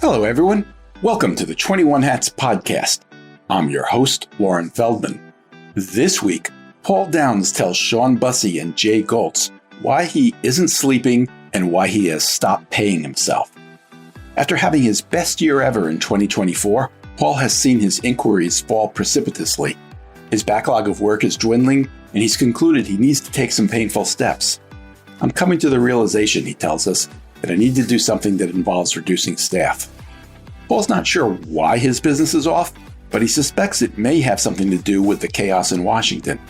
Hello, everyone. Welcome to the 21 Hats podcast. I'm your host, Loren Feldman. This week, Paul Downs tells Sean Bussey and Jay Goltz why he isn't sleeping and why he has stopped paying himself. After having his best year ever in 2024, Paul has seen his inquiries fall precipitously. His backlog of work is dwindling, and he's concluded he needs to take some painful steps. I'm coming to the realization, he tells us, that I need to do something that involves reducing staff. Paul's not sure why his business is off, but he suspects it may have something to do with the chaos in Washington.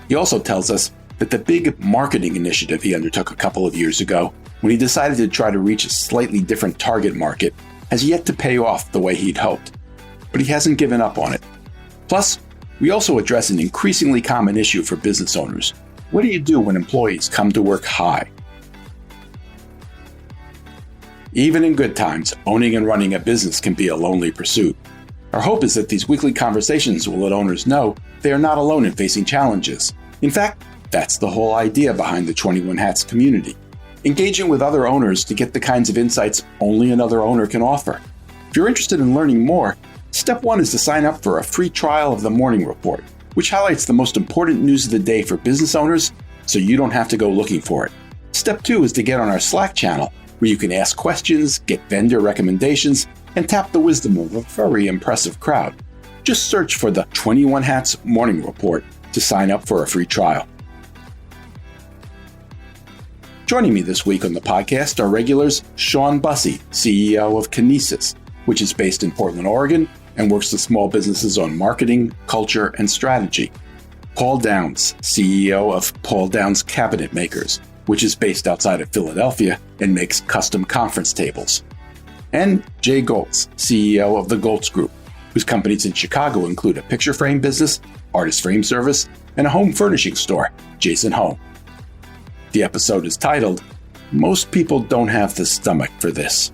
He also tells us that the big marketing initiative he undertook a couple of years ago, when he decided to try to reach a slightly different target market, has yet to pay off the way he'd hoped. But he hasn't given up on it. Plus, we also address an increasingly common issue for business owners. What do you do when employees come to work high? Even in good times, owning and running a business can be a lonely pursuit. Our hope is that these weekly conversations will let owners know they are not alone in facing challenges. In fact, that's the whole idea behind the 21 Hats community. Engaging with other owners to get the kinds of insights only another owner can offer. If you're interested in learning more, step one is to sign up for a free trial of the Morning Report, which highlights the most important news of the day for business owners so you don't have to go looking for it. Step two is to get on our Slack channel, where you can ask questions, get vendor recommendations, and tap the wisdom of a very impressive crowd. Just search for the 21 Hats Morning Report to sign up for a free trial. Joining me this week on the podcast are regulars Sean Bussey, CEO of Kinesis, which is based in Portland, Oregon, and works with small businesses on marketing, culture, and strategy. Paul Downs, CEO of Paul Downs Cabinet Makers, which is based outside of Philadelphia and makes custom conference tables. And Jay Goltz, CEO of the Goltz Group, whose companies in Chicago include a picture frame business, artist frame service, and a home furnishing store, Jason Home. The episode is titled, Most People Don't Have the Stomach for This.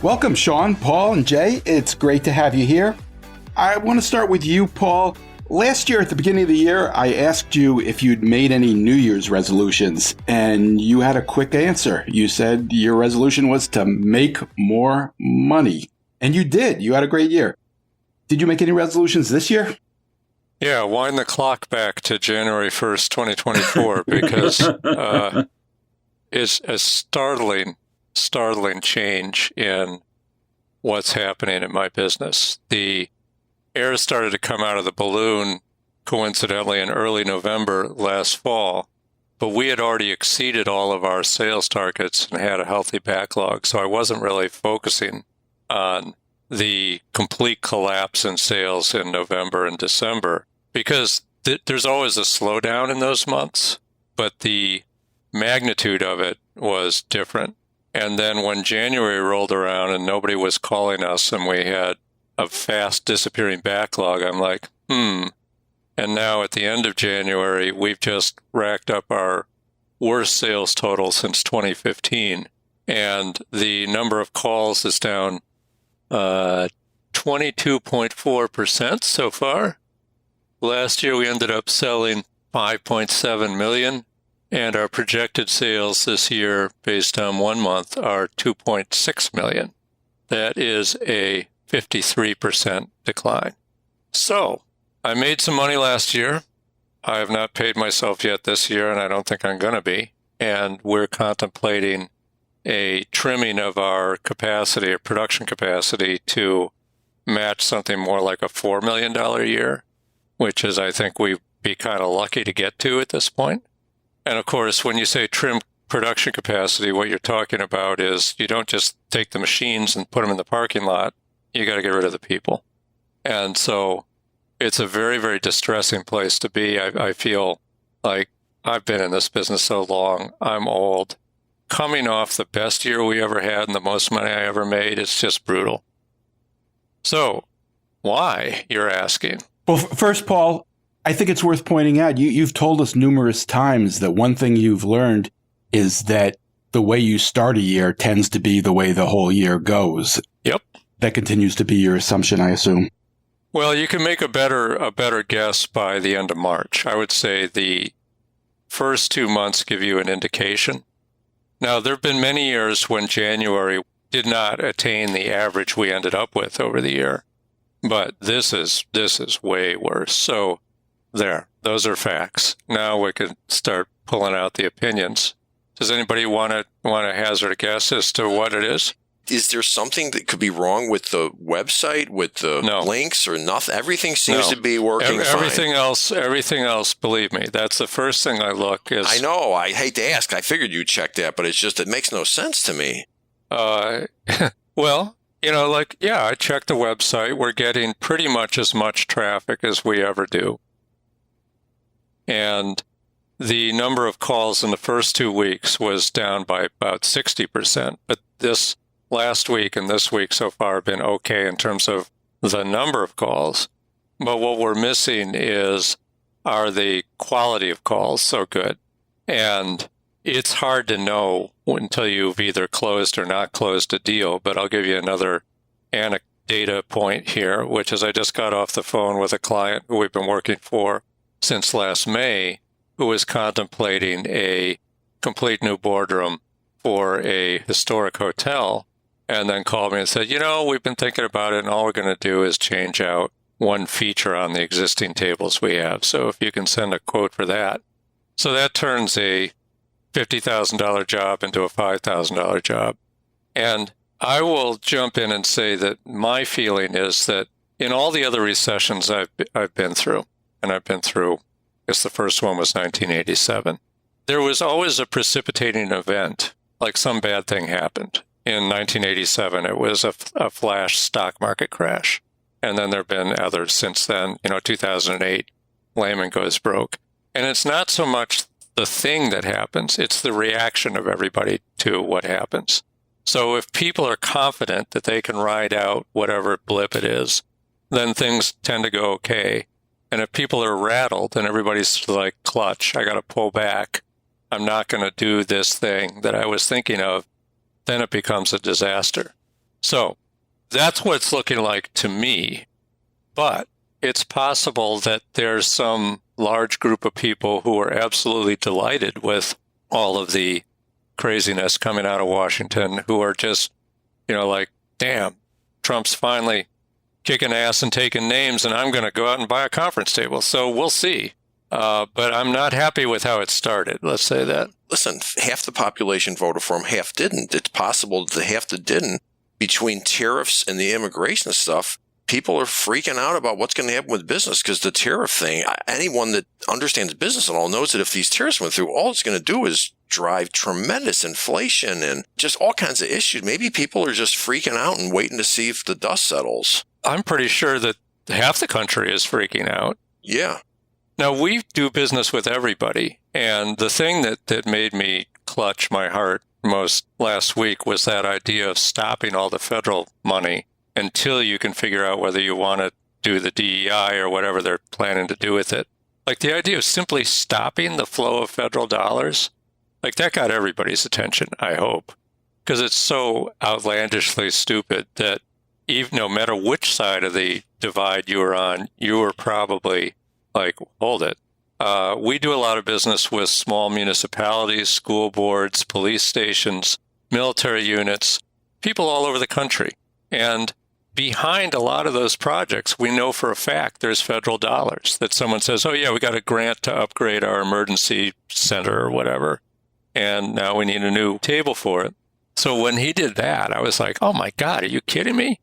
Welcome, Sean, Paul, and Jay. It's great to have you here. I want to start with you, Paul. Last year, at the beginning of the year, I asked you if you'd made any New Year's resolutions, and you had a quick answer. You said your resolution was to make more money. And you did. You had a great year. Did you make any resolutions this year? Yeah, wind the clock back to January 1st, 2024, because it's a startling change in what's happening in my business. The air started to come out of the balloon, coincidentally, in early November last fall, but we had already exceeded all of our sales targets and had a healthy backlog, so I wasn't really focusing on the complete collapse in sales in November and December, because there's always a slowdown in those months, but the magnitude of it was different. And then when January rolled around and nobody was calling us and we had a fast disappearing backlog, I'm like, And now at the end of January, we've just racked up our worst sales total since 2015. And the number of calls is down 22.4% so far. Last year, we ended up selling 5.7 million. And our projected sales this year, based on 1 month, are 2.6 million. That is a 53% decline. So I made some money last year. I have not paid myself yet this year, and I don't think I'm going to be. And we're contemplating a trimming of our capacity, or production capacity, to match something more like a $4 million a year, which is, I think, we'd be kind of lucky to get to at this point. And of course, when you say trim production capacity, what you're talking about is you don't just take the machines and put them in the parking lot. You got to get rid of the people. And so it's a very, very distressing place to be. I feel like I've been in this business so long. I'm old. Coming off the best year we ever had and the most money I ever made, it's just brutal. So why, you're asking? Well, first, Paul, I think it's worth pointing out, you've told us numerous times that one thing you've learned is that the way you start a year tends to be the way the whole year goes. Yep. That continues to be your assumption, I assume. Well, you can make a better guess by the end of March. I would say the first 2 months give you an indication. Now, there have been many years when January did not attain the average we ended up with over the year. But this is way worse. So there, those are facts. Now we can start pulling out the opinions. Does anybody want to hazard a guess as to what it is? Is there something that could be wrong with the website, with the links, or nothing? Everything seems to be working fine. Everything else, believe me, that's the first thing I look is. I know. I hate to ask. I figured you'd check that, but it's just, it makes no sense to me. Well, I checked the website. We're getting pretty much as much traffic as we ever do. And the number of calls in the first 2 weeks was down by about 60%. But this last week and this week so far have been okay in terms of the number of calls. But what we're missing are the quality of calls so good. And it's hard to know until you've either closed or not closed a deal. But I'll give you another data point here, which is I just got off the phone with a client who we've been working for since last May, who was contemplating a complete new boardroom for a historic hotel, and then called me and said, we've been thinking about it, and all we're going to do is change out one feature on the existing tables we have. So if you can send a quote for that. So that turns a $50,000 job into a $5,000 job. And I will jump in and say that my feeling is that in all the other recessions I've been through, and I've been through, I guess the first one was 1987, there was always a precipitating event, like some bad thing happened. In 1987, it was a flash stock market crash. And then there have been others since then. 2008, Lehman goes broke. And it's not so much the thing that happens, it's the reaction of everybody to what happens. So if people are confident that they can ride out whatever blip it is, then things tend to go okay. And if people are rattled and everybody's like, clutch, I got to pull back, I'm not going to do this thing that I was thinking of, then it becomes a disaster. So that's what it's looking like to me. But it's possible that there's some large group of people who are absolutely delighted with all of the craziness coming out of Washington, who are just, like, damn, Trump's finally kicking ass and taking names, and I'm going to go out and buy a conference table. So we'll see. But I'm not happy with how it started. Let's say that. Listen, half the population voted for him, half didn't. It's possible that the half that didn't, between tariffs and the immigration stuff, people are freaking out about what's going to happen with business, because the tariff thing, anyone that understands business at all knows that if these tariffs went through, all it's going to do is drive tremendous inflation and just all kinds of issues. Maybe people are just freaking out and waiting to see if the dust settles. I'm pretty sure that half the country is freaking out. Yeah. Now, we do business with everybody. And the thing that made me clutch my heart most last week was that idea of stopping all the federal money until you can figure out whether you want to do the DEI or whatever they're planning to do with it. Like the idea of simply stopping the flow of federal dollars, like that got everybody's attention, I hope, because it's so outlandishly stupid that even no matter which side of the divide you were on, you were probably like, hold it. We do a lot of business with small municipalities, school boards, police stations, military units, people all over the country. And behind a lot of those projects, we know for a fact there's federal dollars that someone says, oh, yeah, we got a grant to upgrade our emergency center or whatever. And now we need a new table for it. So when he did that, I was like, oh, my God, are you kidding me?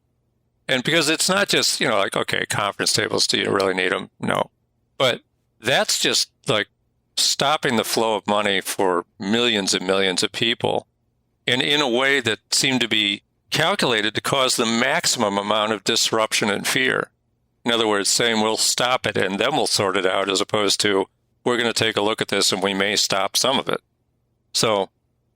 And because it's not just, like, okay, conference tables, do you really need them? No. But that's just like stopping the flow of money for millions and millions of people, and in a way that seemed to be calculated to cause the maximum amount of disruption and fear. In other words, saying we'll stop it and then we'll sort it out, as opposed to we're going to take a look at this and we may stop some of it. So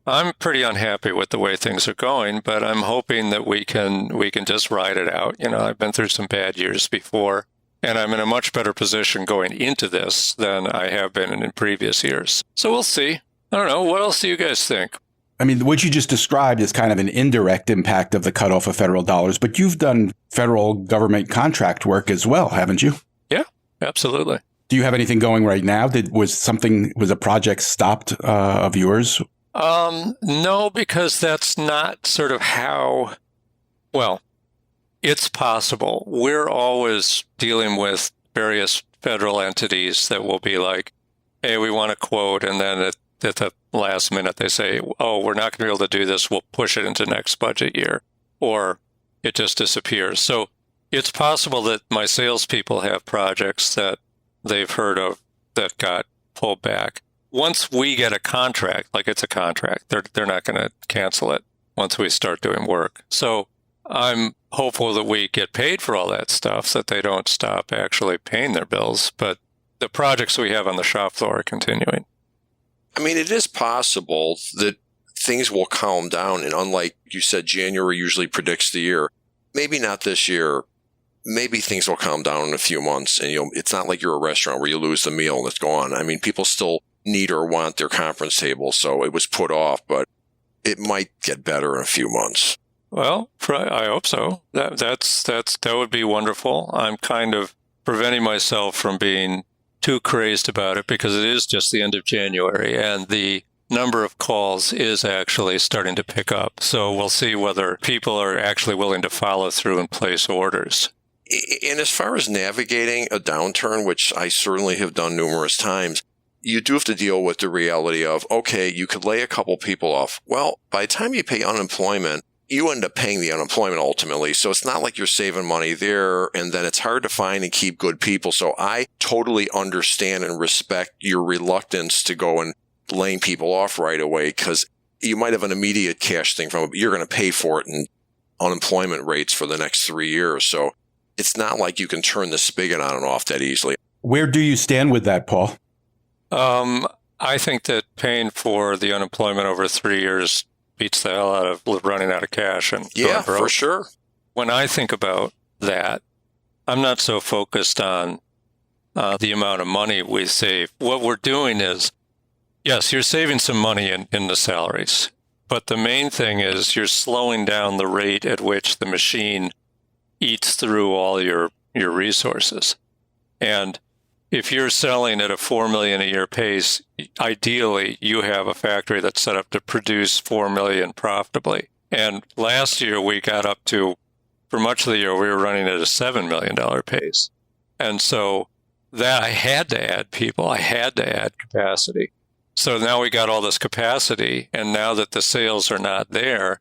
I'm pretty unhappy with the way things are going, but I'm hoping that we can just ride it out. I've been through some bad years before, and I'm in a much better position going into this than I have been in previous years. So we'll see. I don't know. What else do you guys think? I mean, what you just described is kind of an indirect impact of the cutoff of federal dollars, but you've done federal government contract work as well, haven't you? Yeah, absolutely. Do you have anything going right now? Was a project stopped of yours? No, because that's not sort of how, well, it's possible. We're always dealing with various federal entities that will be like, hey, we want a quote, and then at the last minute they say, oh, we're not going to be able to do this, we'll push it into next budget year, or it just disappears. So it's possible that my salespeople have projects that they've heard of that got pulled back. Once we get a contract, like it's a contract, they're not going to cancel it once we start doing work. So I'm hopeful that we get paid for all that stuff, so that they don't stop actually paying their bills. But the projects we have on the shop floor are continuing. I mean, it is possible that things will calm down. And unlike you said, January usually predicts the year. Maybe not this year. Maybe things will calm down in a few months. And it's not like you're a restaurant where you lose the meal and it's gone. I mean, people still need or want their conference table. So it was put off, but it might get better in a few months. Well, I hope so. That would be wonderful. I'm kind of preventing myself from being too crazed about it because it is just the end of January and the number of calls is actually starting to pick up. So we'll see whether people are actually willing to follow through and place orders. And as far as navigating a downturn, which I certainly have done numerous times, you do have to deal with the reality of, okay, you could lay a couple people off. Well, by the time you pay unemployment, you end up paying the unemployment ultimately. So it's not like you're saving money there, and then it's hard to find and keep good people. So I totally understand and respect your reluctance to go and laying people off right away, because you might have an immediate cash thing from it, but you're going to pay for it in unemployment rates for the next 3 years. So it's not like you can turn the spigot on and off that easily. Where do you stand with that, Paul? I think that paying for the unemployment over 3 years beats the hell out of running out of cash and yeah, for sure. When I think about that, I'm not so focused on the amount of money we save. What we're doing is, yes, you're saving some money in the salaries, but the main thing is you're slowing down the rate at which the machine eats through all your resources. And if you're selling at a $4 million a year pace, ideally you have a factory that's set up to produce $4 million profitably. And last year we got up to, for much of the year, we were running at a $7 million pace. And so that I had to add people, I had to add capacity. So now we got all this capacity, and now that the sales are not there,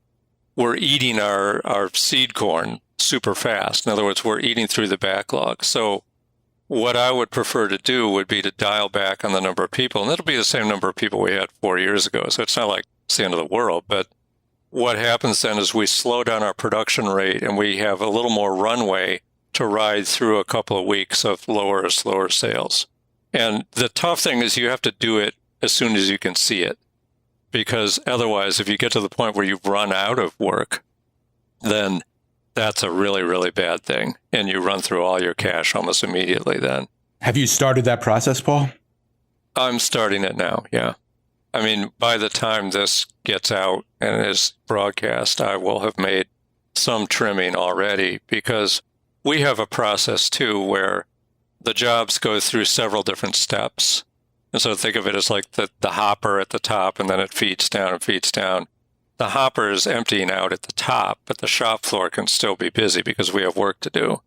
we're eating our seed corn super fast. In other words, we're eating through the backlog. So what I would prefer to do would be to dial back on the number of people, and it'll be the same number of people we had 4 years ago. So it's not like it's the end of the world, but what happens then is we slow down our production rate and we have a little more runway to ride through a couple of weeks of lower or slower sales. And the tough thing is you have to do it as soon as you can see it, because otherwise, if you get to the point where you've run out of work, then that's a really, really bad thing. And you run through all your cash almost immediately then. Have you started that process, Paul? I'm starting it now, yeah. I mean, by the time this gets out and is broadcast, I will have made some trimming already, because we have a process too where the jobs go through several different steps. And so think of it as like the hopper at the top, and then it feeds down and feeds down. The hopper is emptying out at the top, but the shop floor can still be busy because we have work to do.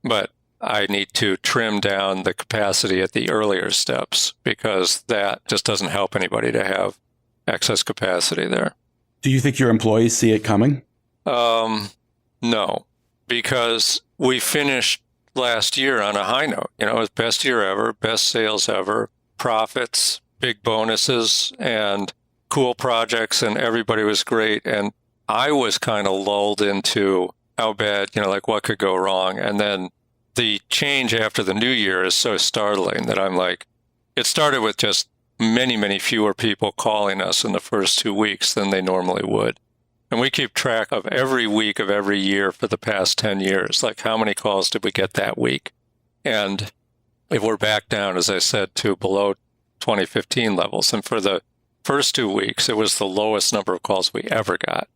But I need to trim down the capacity at the earlier steps, because that just doesn't help anybody to have excess capacity there. Do you think your employees see it coming? No, because we finished last year on a high note. You know, it was best year ever, best sales ever, profits, big bonuses, and cool projects, and everybody was great. And I was kind of lulled into how bad, like what could go wrong. And then the change after the new year is so startling that I'm like, it started with just many, many fewer people calling us in the first 2 weeks than they normally would. And we keep track of every week of every year for the past 10 years. Like, how many calls did we get that week? And if we're back down, as I said, to below 2015 levels. And for the first 2 weeks, it was the lowest number of calls we ever got.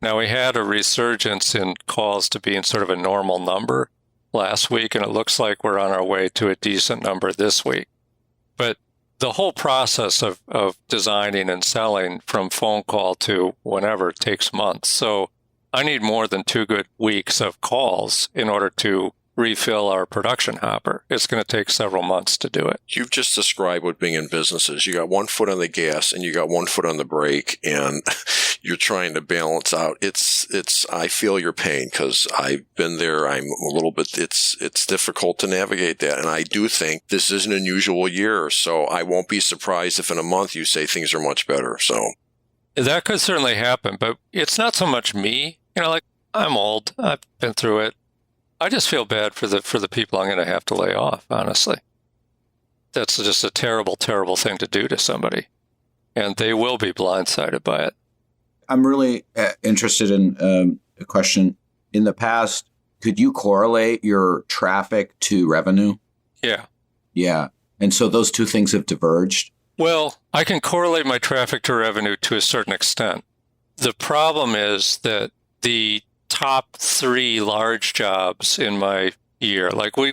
Now, we had a resurgence in calls to being sort of a normal number last week, and it looks like we're on our way to a decent number this week. But the whole process of designing and selling from phone call to whenever takes months. So I need more than 2 good weeks of calls in order to refill our production hopper. It's going to take several months to do it. You've just described what being in business is. You got one foot on the gas and you got one foot on the brake, and you're trying to balance out. I feel your pain because I've been there. I'm a little bit, it's difficult to navigate that. And I do think this is an unusual year. So I won't be surprised if in a month you say things are much better. So that could certainly happen, but it's not so much me. Like, I'm old. I've been through it. I just feel bad for the people I'm going to have to lay off, honestly. That's just a terrible, terrible thing to do to somebody. And they will be blindsided by it. I'm really interested in a question. In the past, could you correlate your traffic to revenue? Yeah. Yeah. And so those two things have diverged? Well, I can correlate my traffic to revenue to a certain extent. The problem is that the top 3 large jobs in my year, like we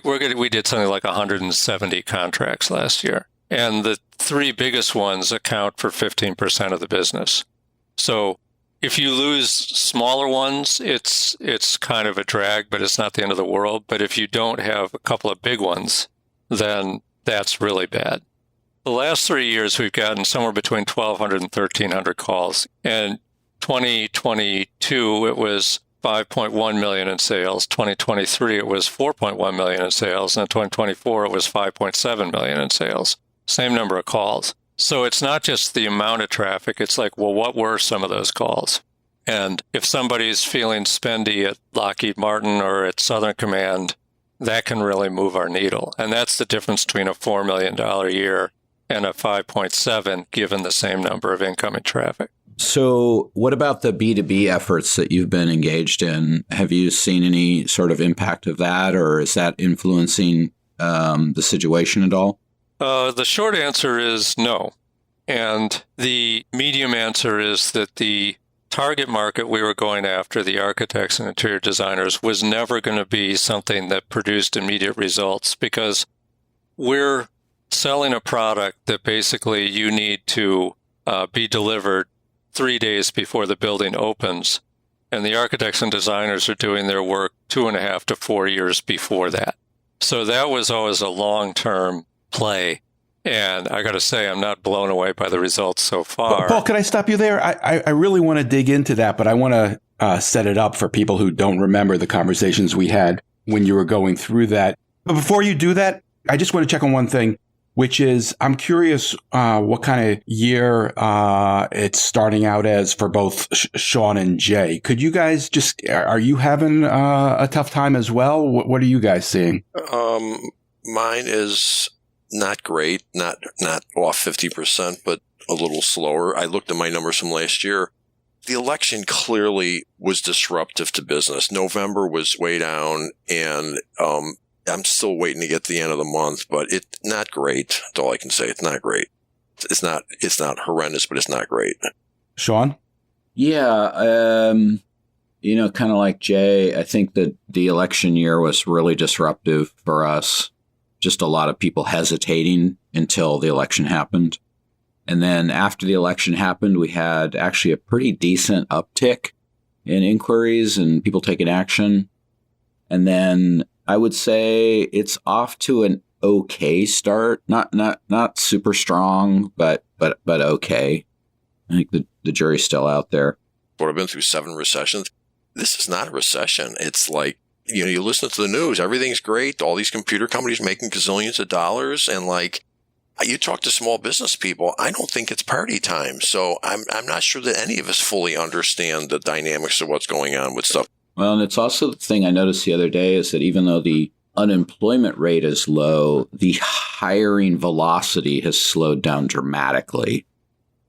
did something like 170 contracts last year, and the 3 biggest ones account for 15% of the business. So if you lose smaller ones, it's kind of a drag, but it's not the end of the world. But if you don't have a couple of big ones, then that's really bad. The last 3 years, we've gotten somewhere between 1,200 and 1,300 calls. And 2022, it was 5.1 million in sales. 2023, it was 4.1 million in sales. And in 2024, it was 5.7 million in sales. Same number of calls. So it's not just the amount of traffic. It's like, well, what were some of those calls? And if somebody's feeling spendy at Lockheed Martin or at Southern Command, that can really move our needle. And that's the difference between a $4 million a year and a 5.7, given the same number of incoming traffic. So what about the B2B efforts that you've been engaged in? Have you seen any sort of impact of that, or is that influencing the situation at all? The short answer is no. And the medium answer is that the target market we were going after, the architects and interior designers, was never going to be something that produced immediate results, because we're selling a product that basically you need to be delivered 3 days before the building opens. And the architects and designers are doing their work 2.5 to 4 years before that. So that was always a long-term play. And I got to say, I'm not blown away by the results so far. Paul, could I stop you there? I really want to dig into that, but I want to set it up for people who don't remember the conversations we had when you were going through that. But before you do that, I just want to check on one thing, which is I'm curious what kind of year it's starting out as for both Sean and Jay. Could you guys are you having a tough time as well? What are you guys seeing? Mine is not great, not off 50%, but a little slower. I looked at my numbers from last year. The election clearly was disruptive to business. November was way down, and I'm still waiting to get to the end of the month, but it's not great. That's all I can say. It's not great. It's not horrendous, but it's not great. Sean? Yeah, kind of like Jay, I think that the election year was really disruptive for us. Just a lot of people hesitating until the election happened. And then after the election happened, we had actually a pretty decent uptick in inquiries and people taking action. And then I would say it's off to an okay start. Not super strong, but okay. I think the jury's still out there. But I've been through 7 recessions. This is not a recession. It's like, you listen to the news, everything's great. All these computer companies making gazillions of dollars. And you talk to small business people, I don't think it's party time. So I'm not sure that any of us fully understand the dynamics of what's going on with stuff. Well, and it's also the thing I noticed the other day is that even though the unemployment rate is low, the hiring velocity has slowed down dramatically.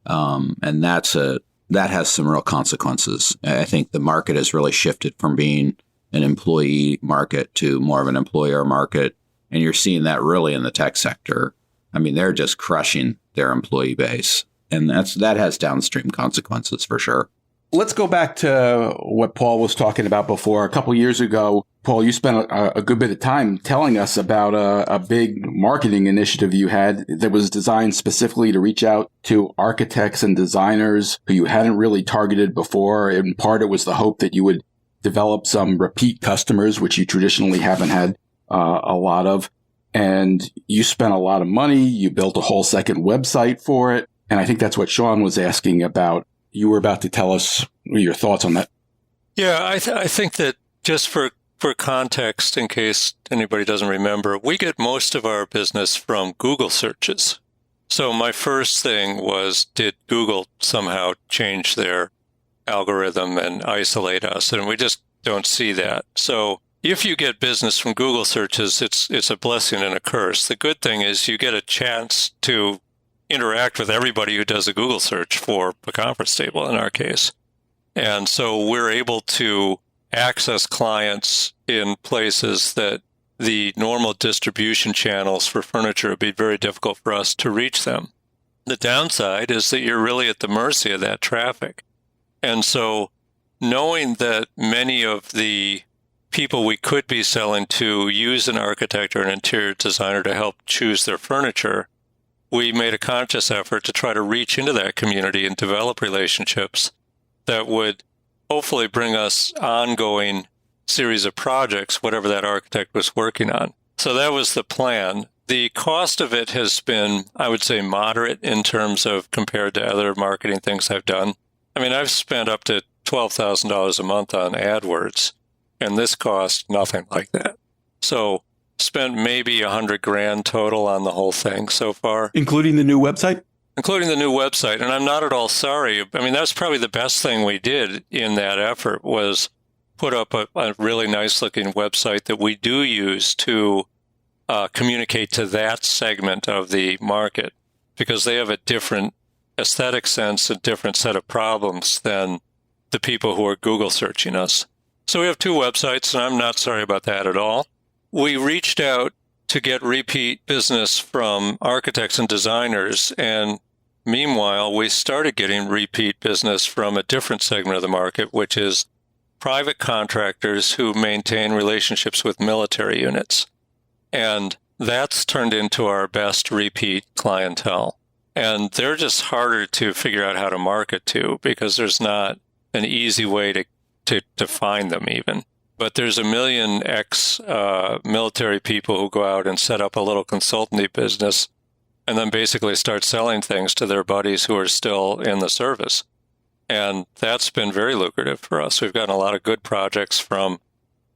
And that has some real consequences. I think the market has really shifted from being an employee market to more of an employer market. And you're seeing that really in the tech sector. I mean, they're just crushing their employee base. And that has downstream consequences for sure. Let's go back to what Paul was talking about before. A couple years ago, Paul, you spent a good bit of time telling us about a big marketing initiative you had that was designed specifically to reach out to architects and designers who you hadn't really targeted before. In part, it was the hope that you would develop some repeat customers, which you traditionally haven't had a lot of. And you spent a lot of money. You built a whole second website for it. And I think that's what Sean was asking about. You were about to tell us your thoughts on that. Yeah, I think that just for context, in case anybody doesn't remember, we get most of our business from Google searches. So my first thing was, did Google somehow change their algorithm and isolate us? And we just don't see that. So if you get business from Google searches, it's a blessing and a curse. The good thing is you get a chance to interact with everybody who does a Google search for a conference table in our case. And so we're able to access clients in places that the normal distribution channels for furniture would be very difficult for us to reach them. The downside is that you're really at the mercy of that traffic. And so knowing that many of the people we could be selling to use an architect or an interior designer to help choose their furniture, we made a conscious effort to try to reach into that community and develop relationships that would hopefully bring us ongoing series of projects, whatever that architect was working on. So that was the plan. The cost of it has been, I would say, moderate in terms of compared to other marketing things I've done. I mean, I've spent up to $12,000 a month on AdWords, and this cost nothing like that. So spent maybe $100,000 total on the whole thing so far. Including the new website? Including the new website. And I'm not at all sorry. I mean, that's probably the best thing we did in that effort was put up a really nice looking website that we do use to communicate to that segment of the market, because they have a different aesthetic sense, a different set of problems than the people who are Google searching us. So we have two websites, and I'm not sorry about that at all. We reached out to get repeat business from architects and designers, and meanwhile, we started getting repeat business from a different segment of the market, which is private contractors who maintain relationships with military units. And that's turned into our best repeat clientele. And they're just harder to figure out how to market to because there's not an easy way to find them even. But there's a million ex-military people who go out and set up a little consultancy business and then basically start selling things to their buddies who are still in the service. And that's been very lucrative for us. We've gotten a lot of good projects from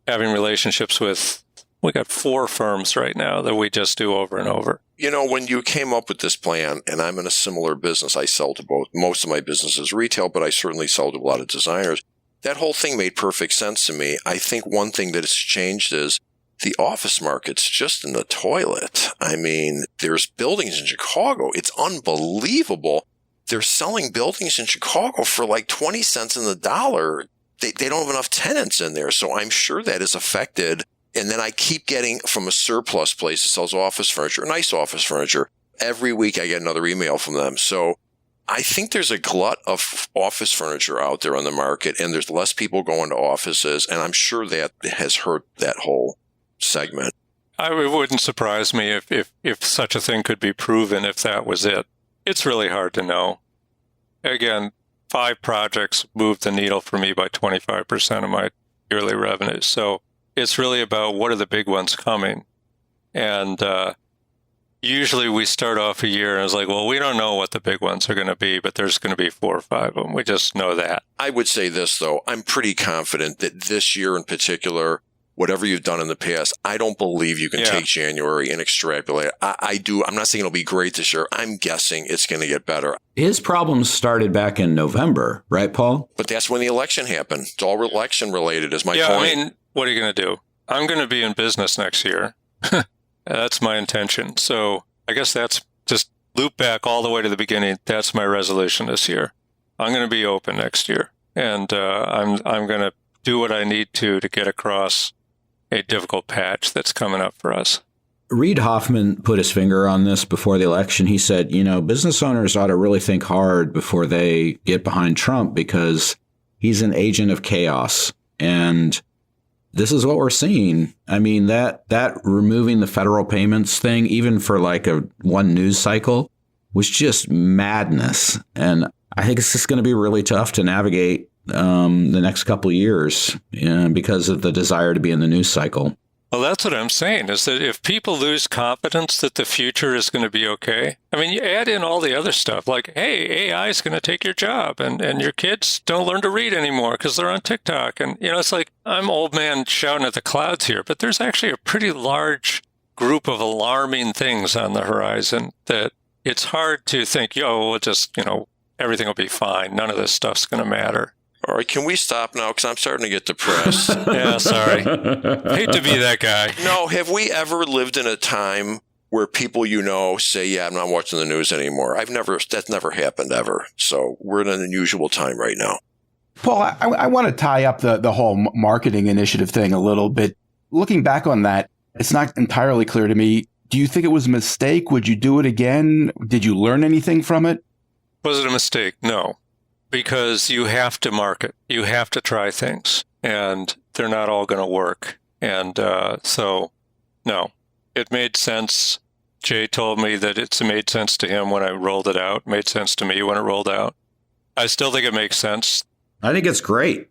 having relationships with, we got 4 firms right now that we just do over and over. You know, when you came up with this plan, and I'm in a similar business, I sell to both. Most of my business is retail, but I certainly sell to a lot of designers. That whole thing made perfect sense to me. I think one thing that has changed is the office market's just in the toilet. I mean, there's buildings in Chicago. It's unbelievable. They're selling buildings in Chicago for like 20 cents in the dollar. They don't have enough tenants in there. So I'm sure that is affected. And then I keep getting from a surplus place that sells office furniture, nice office furniture. Every week I get another email from them. So I think there's a glut of office furniture out there on the market, and there's less people going to offices, and I'm sure that has hurt that whole segment. It wouldn't surprise me if such a thing could be proven, if that was it. It's really hard to know. Again, 5 projects moved the needle for me by 25% of my yearly revenues. So it's really about what are the big ones coming. And usually we start off a year and it's like, well, we don't know what the big ones are going to be, but there's going to be 4 or 5 of them. We just know that. I would say this, though. I'm pretty confident that this year in particular, whatever you've done in the past, I don't believe you can take January and extrapolate. I do. I'm not saying it'll be great this year. I'm guessing it's going to get better. His problems started back in November, right, Paul? But that's when the election happened. It's all election related is my point. Yeah, I mean, what are you going to do? I'm going to be in business next year. That's my intention. So I guess that's just loop back all the way to the beginning. That's my resolution this year. I'm going to be open next year. And I'm going to do what I need to get across a difficult patch that's coming up for us. Reid Hoffman put his finger on this before the election. He said, business owners ought to really think hard before they get behind Trump because He's an agent of chaos. And this is what we're seeing. I mean, that removing the federal payments thing, even for like one news cycle, was just madness. And I think it's just going to be really tough to navigate the next couple of years because of the desire to be in the news cycle. Well, that's what I'm saying, is that if people lose confidence that the future is going to be okay, I mean, you add in all the other stuff, like, hey, AI is going to take your job, and your kids don't learn to read anymore because they're on TikTok. And, it's like, I'm old man shouting at the clouds here, but there's actually a pretty large group of alarming things on the horizon that it's hard to think, we'll just, everything will be fine. None of this stuff's going to matter. All right, can we stop now? Because I'm starting to get depressed. Yeah, sorry. Hate to be that guy. No, have we ever lived in a time where people say, yeah, I'm not watching the news anymore? That's never happened ever. So we're in an unusual time right now. Paul, I want to tie up the whole marketing initiative thing a little bit. Looking back on that, it's not entirely clear to me. Do you think it was a mistake? Would you do it again? Did you learn anything from it? Was it a mistake? No. Because you have to market. You have to try things, and they're not all going to work. And so, no, it made sense. Jay told me that it's made sense to him when I rolled it out, made sense to me when it rolled out. I still think it makes sense. I think it's great.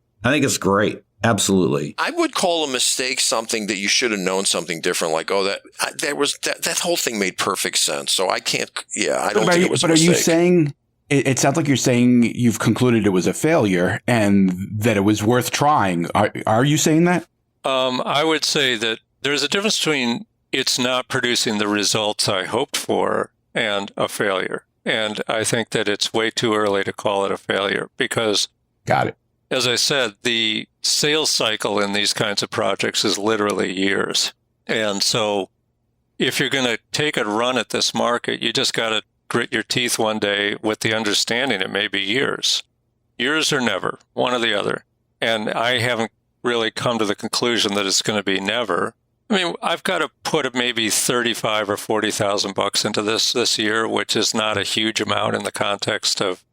Absolutely. I would call a mistake something that you should have known something different. Like, that whole thing made perfect sense. So I can't, I don't think it was a mistake. But are you saying... It sounds like you're saying you've concluded it was a failure and that it was worth trying. Are you saying that? I would say that there's a difference between it's not producing the results I hoped for and a failure. And I think that it's way too early to call it a failure because, got it. As I said, the sales cycle in these kinds of projects is literally years. And so if you're going to take a run at this market, you just got to grit your teeth one day with the understanding it may be years or never, one or the other. And I haven't really come to the conclusion that it's going to be never. I mean, I've got to put maybe $35,000 or $40,000 into this year, which is not a huge amount in the context of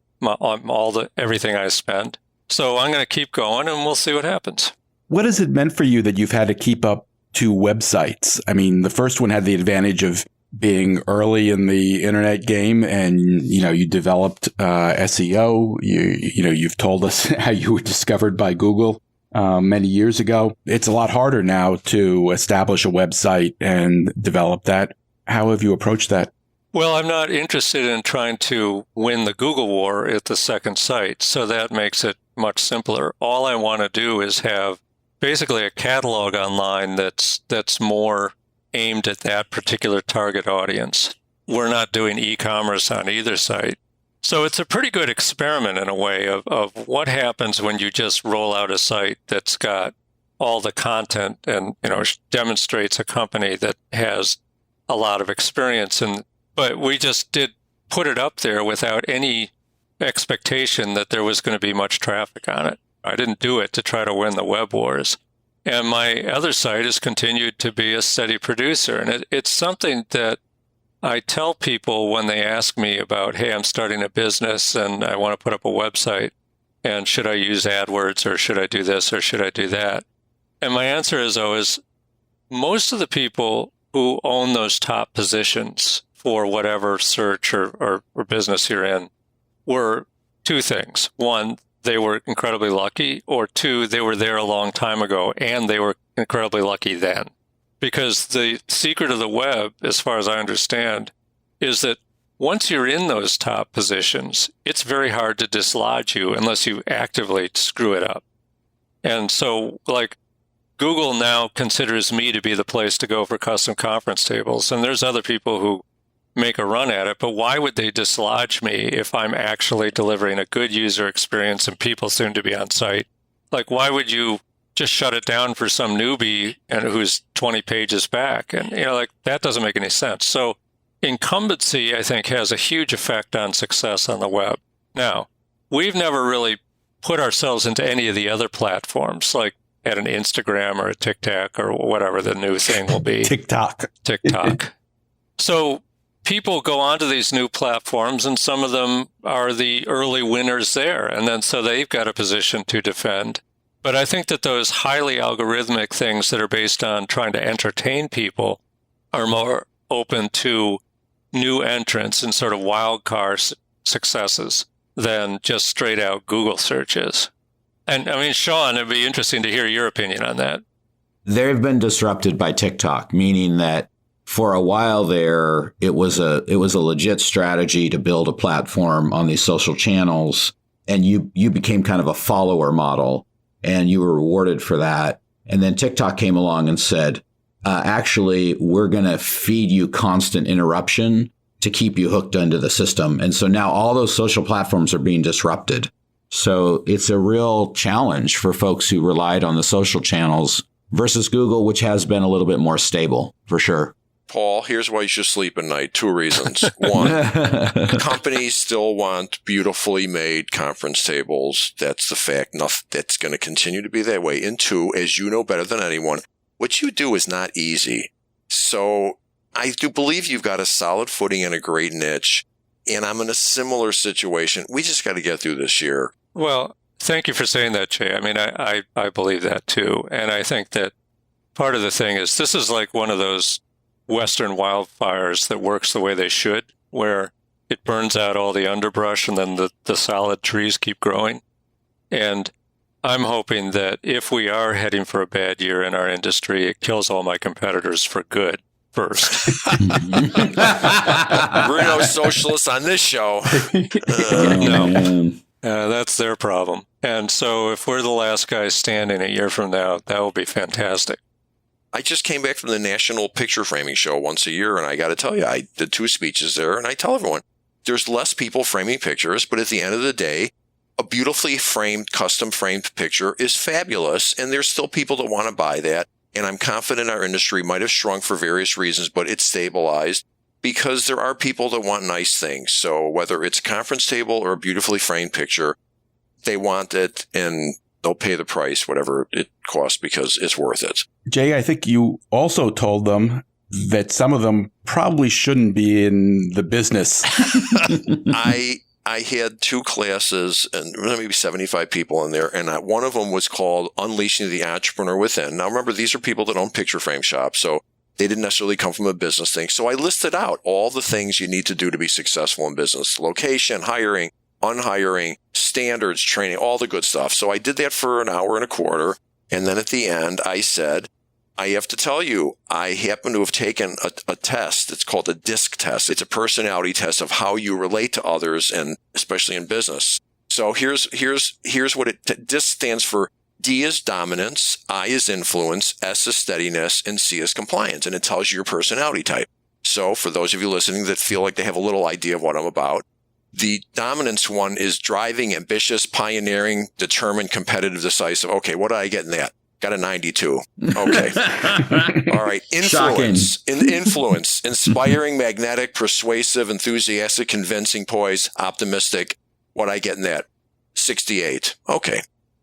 everything I spend. So I'm going to keep going, and we'll see what happens. What has it meant for you that you've had to keep up 2 websites? I mean, the first one had the advantage of being early in the internet game, and you developed SEO. You've told us how you were discovered by Google many years ago. It's a lot harder now to establish a website and develop that. How have you approached that? Well, I'm not interested in trying to win the Google war at the second site, so that makes it much simpler. All I want to do is have basically a catalog online that's more aimed at that particular target audience. We're not doing e-commerce on either site. So it's a pretty good experiment in a way of what happens when you just roll out a site that's got all the content and, demonstrates a company that has a lot of experience. But we just did put it up there without any expectation that there was going to be much traffic on it. I didn't do it to try to win the web wars. And my other site has continued to be a steady producer. And it's something that I tell people when they ask me about, hey, I'm starting a business and I want to put up a website. And should I use AdWords or should I do this or should I do that? And my answer is always, most of the people who own those top positions for whatever search or business you're in were 2 things. One, they were incredibly lucky, or 2, they were there a long time ago and they were incredibly lucky then. Because the secret of the web, as far as I understand, is that once you're in those top positions, it's very hard to dislodge you unless you actively screw it up. And so, Google now considers me to be the place to go for custom conference tables, and there's other people who make a run at it, but why would they dislodge me if I'm actually delivering a good user experience and people seem to be on site? Why would you just shut it down for some newbie who's 20 pages back? And, that doesn't make any sense. So incumbency, I think, has a huge effect on success on the web. Now, we've never really put ourselves into any of the other platforms, like at an Instagram or a TikTok or whatever the new thing will be. TikTok. So people go onto these new platforms, and some of them are the early winners there. And then so they've got a position to defend. But I think that those highly algorithmic things that are based on trying to entertain people are more open to new entrants and sort of wild card successes than just straight out Google searches. And I mean, Sean, it'd be interesting to hear your opinion on that. They've been disrupted by TikTok, meaning that for a while there, it was a legit strategy to build a platform on these social channels, and you became kind of a follower model, and you were rewarded for that. And then TikTok came along and said, actually, we're going to feed you constant interruption to keep you hooked into the system. And so now all those social platforms are being disrupted. So it's a real challenge for folks who relied on the social channels versus Google, which has been a little bit more stable, for sure. Paul, here's why you should sleep at night. 2 reasons. 1, companies still want beautifully made conference tables. That's the fact. That's going to continue to be that way. And 2, as you know better than anyone, what you do is not easy. So I do believe you've got a solid footing and a great niche. And I'm in a similar situation. We just got to get through this year. Well, thank you for saying that, Jay. I mean, I believe that too. And I think that part of the thing is this is like one of those Western wildfires that works the way they should, where it burns out all the underbrush and then the solid trees keep growing. And I'm hoping that if we are heading for a bad year in our industry, it kills all my competitors for good first. We're no socialists on this show. No. That's their problem. And so if we're the last guys standing a year from now, that will be fantastic. I just came back from the National Picture Framing Show once a year, and I got to tell you, I did 2 speeches there, and I tell everyone, there's less people framing pictures, but at the end of the day, a beautifully framed, custom-framed picture is fabulous, and there's still people that want to buy that, and I'm confident our industry might have shrunk for various reasons, but it's stabilized because there are people that want nice things. So whether it's a conference table or a beautifully framed picture, they want it, and they'll pay the price, whatever it costs, because it's worth it. Jay, I think you also told them that some of them probably shouldn't be in the business. I had 2 classes and maybe 75 people in there, and one of them was called Unleashing the Entrepreneur Within. Now, remember, these are people that own picture frame shops, so they didn't necessarily come from a business thing. So I listed out all the things you need to do to be successful in business: location, hiring, unhiring, standards, training, all the good stuff. So I did that for an hour and a quarter. And then at the end, I said, I have to tell you, I happen to have taken a test. It's called a DISC test. It's a personality test of how you relate to others, and especially in business. So here's what DISC stands for. D is dominance, I is influence, S is steadiness, and C is compliance. And it tells you your personality type. So for those of you listening that feel like they have a little idea of what I'm about, the dominance one is driving, ambitious, pioneering, determined, competitive, decisive. Okay, what did I get in that? Got a 92. Okay. All right. Influence. Influence. Inspiring, magnetic, persuasive, enthusiastic, convincing, poised, optimistic. What did I get in that? 68. Okay.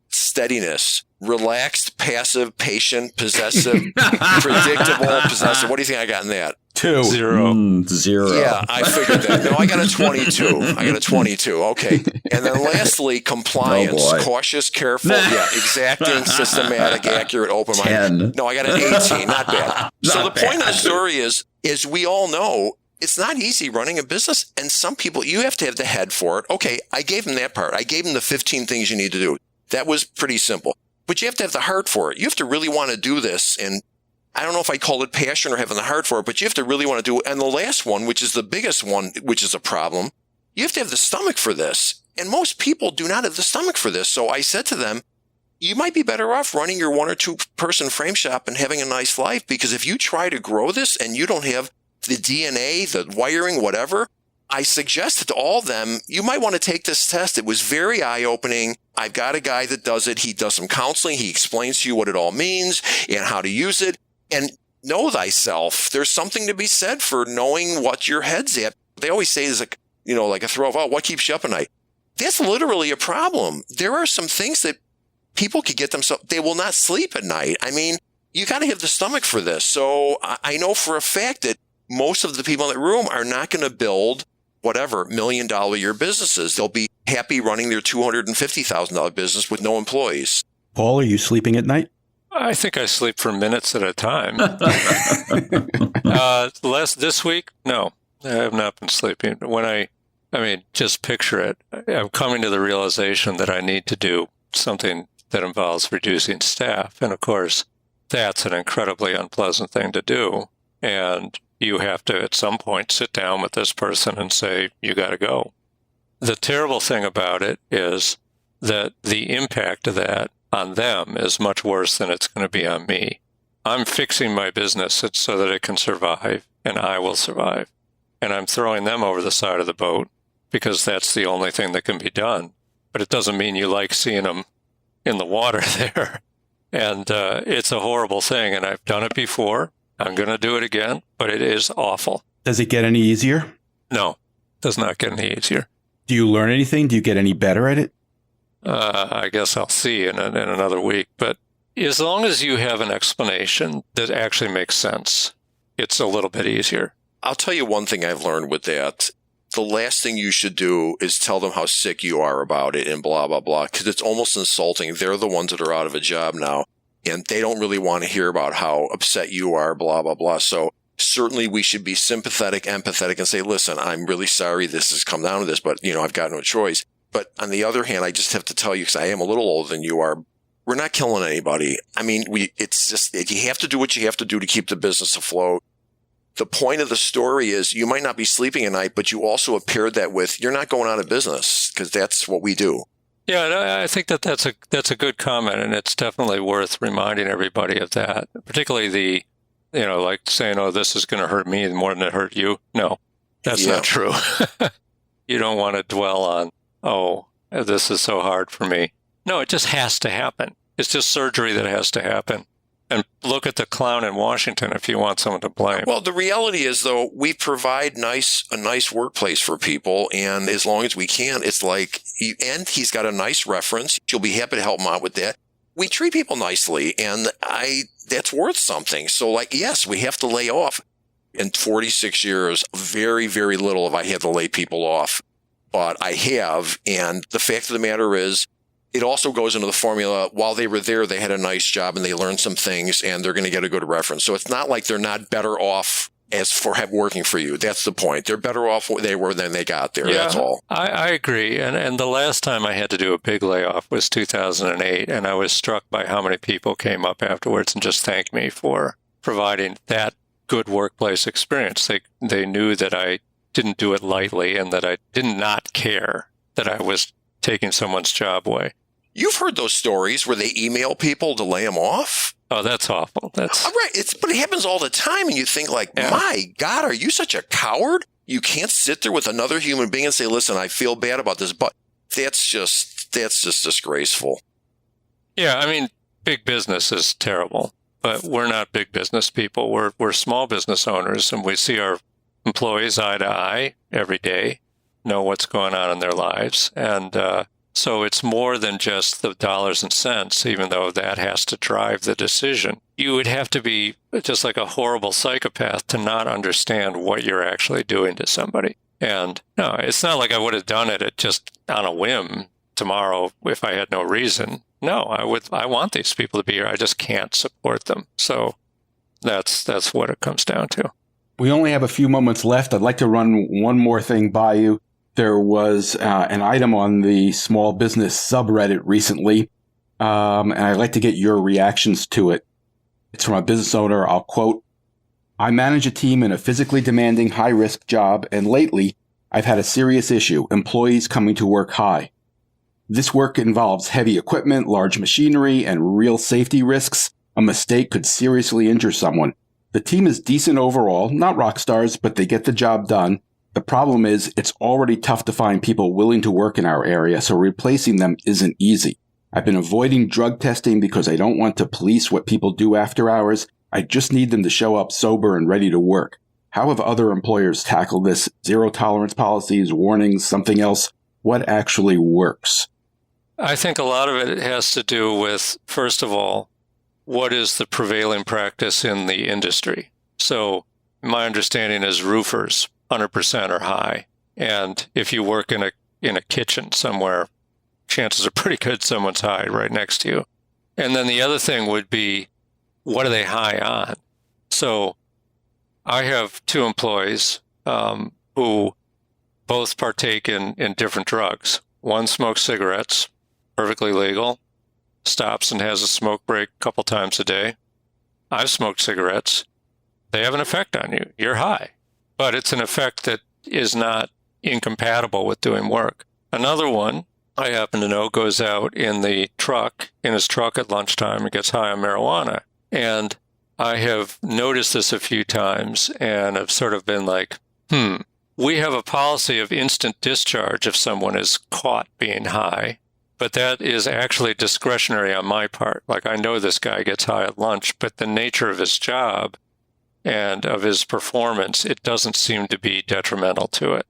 Steadiness. Relaxed, passive, patient, possessive, predictable, possessive. What do you think I got in that? 2. 0. 0. Yeah, I figured that. No, I got a 22. Okay. And then lastly, compliance. Oh, cautious, careful, exacting, systematic, accurate, open-minded. 10. No, I got an 18. Not bad. So the point of the story is we all know it's not easy running a business. And some people, you have to have the head for it. Okay, I gave them that part. I gave them the 15 things you need to do. That was pretty simple. But you have to have the heart for it. You have to really want to do this. And I don't know if I call it passion or having the heart for it, but you have to really want to do it. And the last one, which is the biggest one, which is a problem, you have to have the stomach for this. And most people do not have the stomach for this. So I said to them, you might be better off running your 1 or 2 person frame shop and having a nice life, because if you try to grow this and you don't have the DNA, the wiring, whatever, I suggested to all of them, you might want to take this test. It was very eye-opening. I've got a guy that does it. He does some counseling. He explains to you what it all means and how to use it. And know thyself. There's something to be said for knowing what your head's at. They always say there's like a throw of, what keeps you up at night? That's literally a problem. There are some things that people could get themselves, they will not sleep at night. I mean, you got to have the stomach for this. So I know for a fact that most of the people in that room are not going to build whatever $1 million a year businesses. They'll be happy running their $250,000 business with no employees. Paul, are you sleeping at night? I think I sleep for minutes at a time. This week, no, I have not been sleeping. Just picture it. I'm coming to the realization that I need to do something that involves reducing staff. And of course, that's an incredibly unpleasant thing to do. And you have to, at some point, sit down with this person and say, you got to go. The terrible thing about it is that the impact of that on them is much worse than it's going to be on me. I'm fixing my business so that it can survive, and I will survive. And I'm throwing them over the side of the boat because that's the only thing that can be done. But it doesn't mean you like seeing them in the water there. And it's a horrible thing, and I've done it before. I'm going to do it again, but it is awful. Does it get any easier? No, it does not get any easier. Do you learn anything? Do you get any better at it? I guess I'll see in another week. But as long as you have an explanation that actually makes sense, it's a little bit easier. I'll tell you one thing I've learned with that. The last thing you should do is tell them how sick you are about it and blah, blah, blah, because it's almost insulting. They're the ones that are out of a job now, and they don't really want to hear about how upset you are, blah, blah, blah. So certainly we should be sympathetic, empathetic, and say, listen, I'm really sorry this has come down to this, but, I've got no choice. But on the other hand, I just have to tell you, because I am a little older than you are, we're not killing anybody. I mean, it's just, you have to do what you have to do to keep the business afloat. The point of the story is you might not be sleeping at night, but you also have paired that with you're not going out of business, because that's what we do. Yeah, I think that's a good comment, and it's definitely worth reminding everybody of that, particularly like saying, oh, this is going to hurt me more than it hurt you. No, that's not true. You don't want to dwell on, oh, this is so hard for me. No, it just has to happen. It's just surgery that has to happen. And look at the clown in Washington if you want someone to blame. Well, the reality is, though, we provide a nice workplace for people. And as long as we can, it's like, and he's got a nice reference. You'll be happy to help him out with that. We treat people nicely, and that's worth something. So, yes, we have to lay off. In 46 years, very, very little have I had to lay people off. But I have. And the fact of the matter is, it also goes into the formula. While they were there, they had a nice job and they learned some things, and they're going to get a good reference. So it's not like they're not better off as for working for you. That's the point. They're better off where they were than they got there. Yeah, that's all. I agree. And the last time I had to do a big layoff was 2008, and I was struck by how many people came up afterwards and just thanked me for providing that good workplace experience. They knew that I didn't do it lightly and that I did not care that I was taking someone's job away. You've heard those stories where they email people to lay them off? Oh, that's awful. That's right. But it happens all the time, and you think my God, are you such a coward? You can't sit there with another human being and say, listen, I feel bad about this, but that's just disgraceful. Yeah, I mean, big business is terrible, but we're not big business people. We're small business owners, and we see our employees eye to eye every day, know what's going on in their lives. And so it's more than just the dollars and cents, even though that has to drive the decision. You would have to be just like a horrible psychopath to not understand what you're actually doing to somebody. And no, it's not like I would have done it just on a whim tomorrow if I had no reason. No, I want these people to be here. I just can't support them. So that's what it comes down to. We only have a few moments left. I'd like to run one more thing by you. There was an item on the small business subreddit recently, and I'd like to get your reactions to it. It's from a business owner. I'll quote, "I manage a team in a physically demanding, high-risk job, and lately, I've had a serious issue, employees coming to work high. This work involves heavy equipment, large machinery, and real safety risks. A mistake could seriously injure someone. The team is decent overall, not rock stars, but they get the job done. The problem is it's already tough to find people willing to work in our area, so replacing them isn't easy. I've been avoiding drug testing because I don't want to police what people do after hours. I just need them to show up sober and ready to work. How have other employers tackled this? Zero tolerance policies, warnings, something else? What actually works?" I think a lot of it has to do with, first of all, what is the prevailing practice in the industry? So my understanding is roofers 100% are high. And if you work in a kitchen somewhere, chances are pretty good someone's high right next to you. And then the other thing would be, what are they high on? So I have 2 employees who both partake in different drugs. One smokes cigarettes, perfectly legal, stops and has a smoke break a couple times a day. I've smoked cigarettes. They have an effect on you. You're high. But it's an effect that is not incompatible with doing work. Another one, I happen to know, goes out in his truck at lunchtime and gets high on marijuana. And I have noticed this a few times and have sort of been like, we have a policy of instant discharge if someone is caught being high, but that is actually discretionary on my part. Like, I know this guy gets high at lunch, but the nature of his job and of his performance, it doesn't seem to be detrimental to it.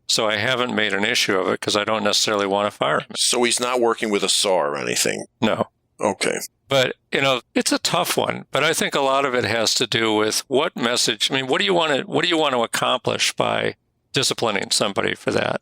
So I haven't made an issue of it because I don't necessarily want to fire him. So he's not working with a saw or anything? No. Okay. But, it's a tough one. But I think a lot of it has to do with what message. I mean, what do you want to accomplish by disciplining somebody for that?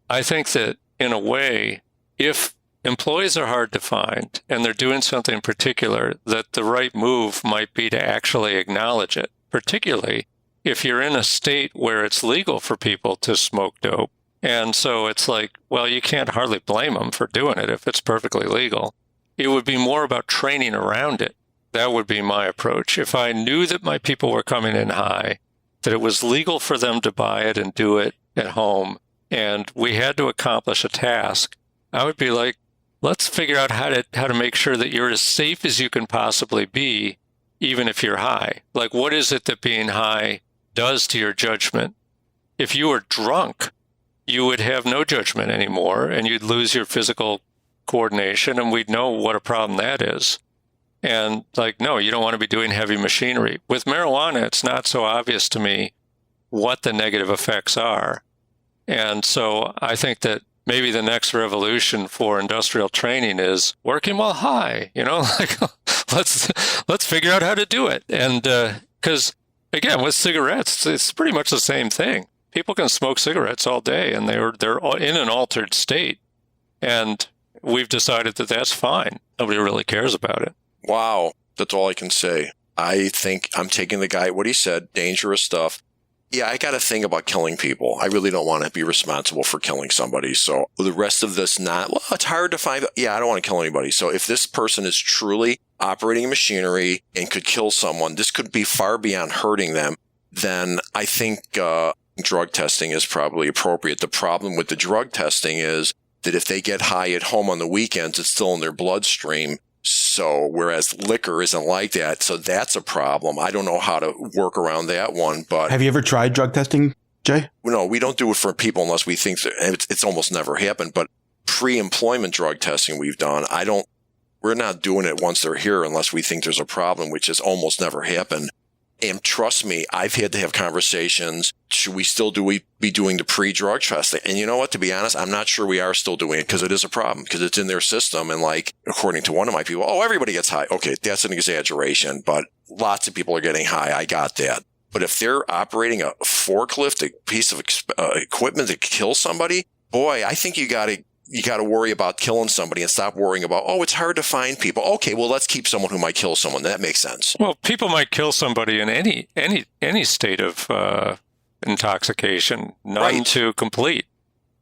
I think that, in a way, if employees are hard to find and they're doing something particular, that the right move might be to actually acknowledge it, particularly if you're in a state where it's legal for people to smoke dope. And so it's like, well, you can't hardly blame them for doing it if it's perfectly legal. It would be more about training around it. That would be my approach. If I knew that my people were coming in high, that it was legal for them to buy it and do it at home, and we had to accomplish a task, I would be like, let's figure out how to make sure that you're as safe as you can possibly be, even if you're high. Like, what is it that being high does to your judgment? If you were drunk, you would have no judgment anymore, and you'd lose your physical coordination, and we'd know what a problem that is. And no, you don't want to be doing heavy machinery. With marijuana, it's not so obvious to me what the negative effects are. And so I think that maybe the next revolution for industrial training is working while high, let's figure out how to do it. And because, again, with cigarettes, it's pretty much the same thing. People can smoke cigarettes all day, and they're in an altered state. And we've decided that that's fine. Nobody really cares about it. Wow. That's all I can say. I think I'm taking the guy, what he said, dangerous stuff. Yeah, I got a thing about killing people. I really don't want to be responsible for killing somebody. So the rest of this it's hard to find. Yeah, I don't want to kill anybody. So if this person is truly operating machinery and could kill someone, this could be far beyond hurting them, then I think drug testing is probably appropriate. The problem with the drug testing is that if they get high at home on the weekends, it's still in their bloodstream. So whereas liquor isn't like that, so that's a problem. I don't know how to work around that one. But have you ever tried drug testing, Jay? No, we don't do it for people unless we think that it's almost never happened. But pre-employment drug testing we've done, we're not doing it once they're here unless we think there's a problem, which has almost never happened. And trust me, I've had to have conversations. Should we still be doing the pre-drug testing? And you know what? To be honest, I'm not sure we are still doing it because it is a problem because it's in their system. And according to one of my people, everybody gets high. Okay, that's an exaggeration, but lots of people are getting high. I got that. But if they're operating a forklift, a piece of equipment that kills somebody, boy, I think you got to worry about killing somebody and stop worrying about, it's hard to find people. Okay, well, let's keep someone who might kill someone. That makes sense. Well, people might kill somebody in any state of intoxication, none to complete.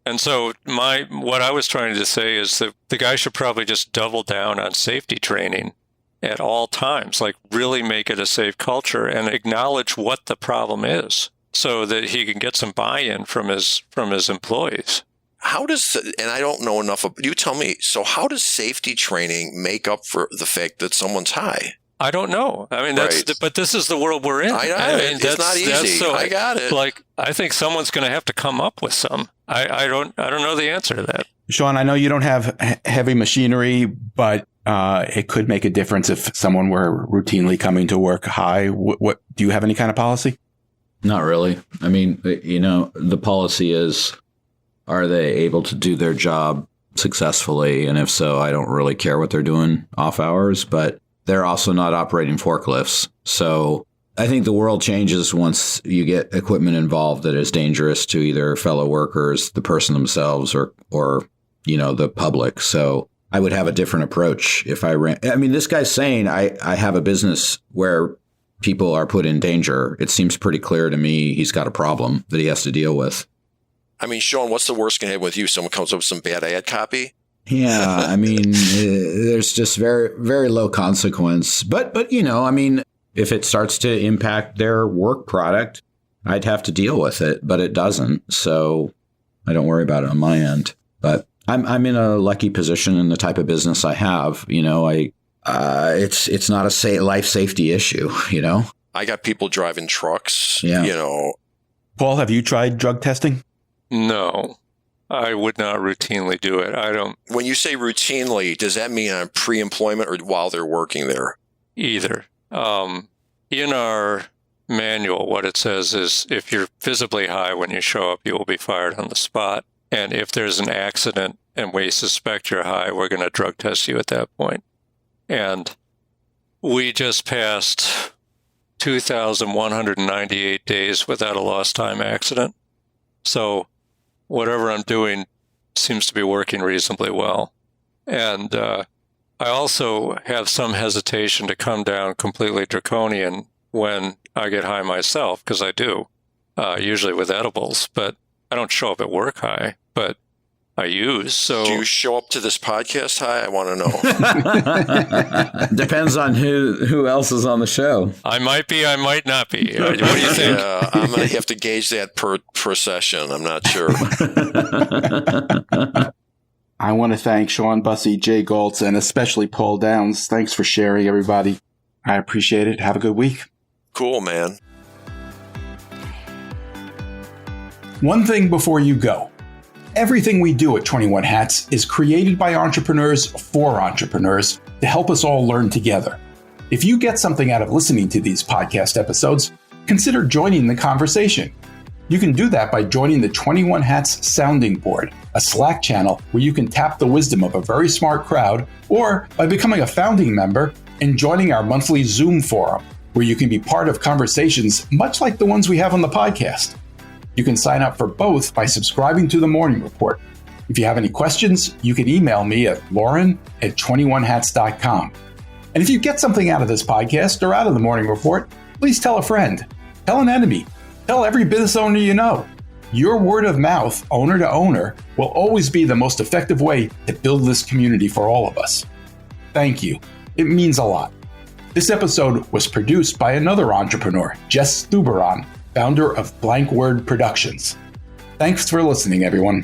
And so what I was trying to say is that the guy should probably just double down on safety training at all times, really make it a safe culture and acknowledge what the problem is so that he can get some buy-in from his employees. How does, and I don't know enough, you tell me, so how does safety training make up for the fact that someone's high? I don't know. I mean, but this is the world we're in. It's not easy. I got it. I think someone's going to have to come up with some. I don't know the answer to that. Sean, I know you don't have heavy machinery, but it could make a difference if someone were routinely coming to work high. What do you have any kind of policy? Not really. I mean, the policy is, are they able to do their job successfully? And if so, I don't really care what they're doing off hours, but they're also not operating forklifts. So I think the world changes once you get equipment involved that is dangerous to either fellow workers, the person themselves, or the public. So I would have a different approach if I ran. I mean, this guy's saying I have a business where people are put in danger. It seems pretty clear to me he's got a problem that he has to deal with. I mean, Sean, what's the worst can happen with you? Someone comes up with some bad ad copy? Yeah, I mean, there's just very, very low consequence. But I mean, if it starts to impact their work product, I'd have to deal with it, but it doesn't. So I don't worry about it on my end. But I'm in a lucky position in the type of business I have. It's not a life safety issue. I got people driving trucks. Yeah. Paul, have you tried drug testing? No, I would not routinely do it. I don't. When you say routinely, does that mean on pre-employment or while they're working there? Either. In our manual, what it says is if you're visibly high when you show up, you will be fired on the spot. And if there's an accident and we suspect you're high, we're going to drug test you at that point. And we just passed 2,198 days without a lost time accident. So whatever I'm doing seems to be working reasonably well. And I also have some hesitation to come down completely draconian when I get high myself, because I do, usually with edibles. But I don't show up at work high, but I use. So do you show up to this podcast high? I want to know. Depends on who else is on the show. I might be, I might not be. What do you think? I'm going to have to gauge that per session. I'm not sure. I want to thank Sean Bussey, Jay Goltz, and especially Paul Downs. Thanks for sharing, everybody. I appreciate it. Have a good week. Cool, man. One thing before you go. Everything we do at 21 Hats is created by entrepreneurs for entrepreneurs to help us all learn together. If you get something out of listening to these podcast episodes, consider joining the conversation. You can do that by joining the 21 Hats Sounding Board, a Slack channel where you can tap the wisdom of a very smart crowd, or by becoming a founding member and joining our monthly Zoom forum, where you can be part of conversations much like the ones we have on the podcast. You can sign up for both by subscribing to the Morning Report. If you have any questions, you can email me at lauren@21hats.com. And if you get something out of this podcast or out of the Morning Report, please tell a friend, tell an enemy, tell every business owner you know. Your word of mouth, owner to owner, will always be the most effective way to build this community for all of us. Thank you. It means a lot. This episode was produced by another entrepreneur, Jess Stuberon, founder of Blank Word Productions. Thanks for listening, everyone.